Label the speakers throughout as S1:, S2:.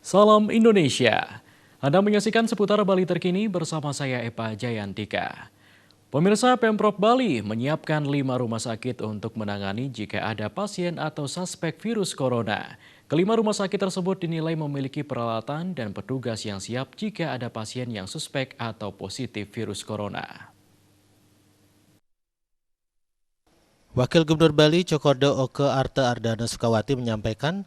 S1: Salam Indonesia. Anda menyaksikan seputar Bali terkini bersama saya Eva Jayantika. Pemirsa, Pemprov Bali menyiapkan 5 rumah sakit untuk menangani jika ada pasien atau suspek virus corona. Kelima rumah sakit tersebut dinilai memiliki peralatan dan petugas yang siap jika ada pasien yang suspek atau positif virus corona.
S2: Wakil Gubernur Bali Cokordo Oke Arte Ardana Sukawati menyampaikan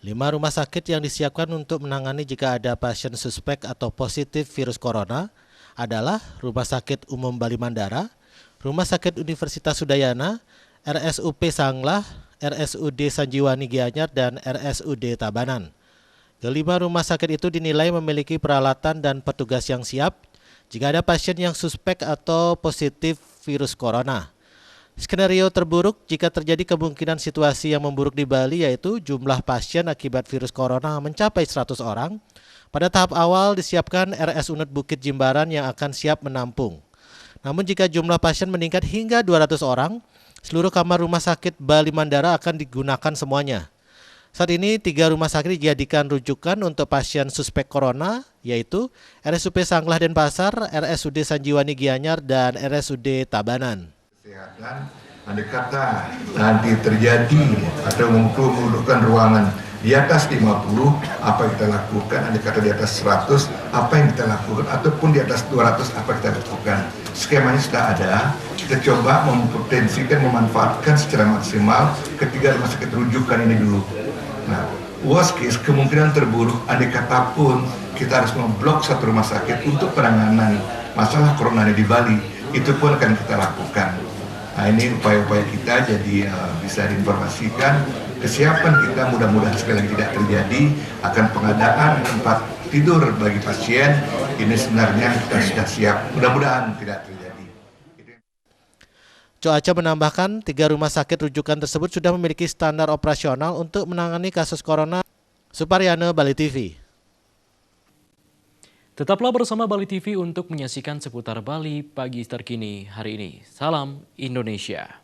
S2: 5 rumah sakit yang disiapkan untuk menangani jika ada pasien suspek atau positif virus corona adalah Rumah Sakit Umum Bali Mandara, Rumah Sakit Universitas Udayana, RSUP Sanglah, RSUD Sanjiwani Gianyar, dan RSUD Tabanan. Kelima rumah sakit itu dinilai memiliki peralatan dan petugas yang siap jika ada pasien yang suspek atau positif virus corona. Skenario terburuk jika terjadi kemungkinan situasi yang memburuk di Bali yaitu jumlah pasien akibat virus corona mencapai 100 orang. Pada tahap awal disiapkan RS Unit Bukit Jimbaran yang akan siap menampung. Namun jika jumlah pasien meningkat hingga 200 orang, seluruh kamar rumah sakit Bali Mandara akan digunakan semuanya. Saat ini 3 rumah sakit dijadikan rujukan untuk pasien suspek corona yaitu RSUP Sanglah Denpasar, RSUD Sanjiwani Gianyar, dan RSUD Tabanan.
S3: Kesehatan, andai kata nanti terjadi atau membutuhkan ruangan di atas 50, apa yang kita lakukan, andai kata di atas 100, apa yang kita lakukan, ataupun di atas 200, apa yang kita lakukan. Skemanya sudah ada, kita coba mempotensikan, memanfaatkan secara maksimal ketiga rumah sakit rujukan ini dulu. Nah, worst case, kemungkinan terburuk, andai kata pun kita harus memblok satu rumah sakit untuk penanganan masalah corona di Bali, itu pun akan kita lakukan. Nah, ini upaya-upaya kita jadi bisa diinformasikan. Kesiapan kita mudah-mudahan sekali tidak terjadi akan pengadaan tempat tidur bagi pasien. Ini sebenarnya kita sudah siap. Mudah-mudahan tidak terjadi.
S2: Coaca menambahkan 3 rumah sakit rujukan tersebut sudah memiliki standar operasional untuk menangani kasus corona. Suparyana, Bali TV.
S1: Tetaplah bersama Bali TV untuk menyaksikan seputar Bali pagi terkini hari ini. Salam Indonesia.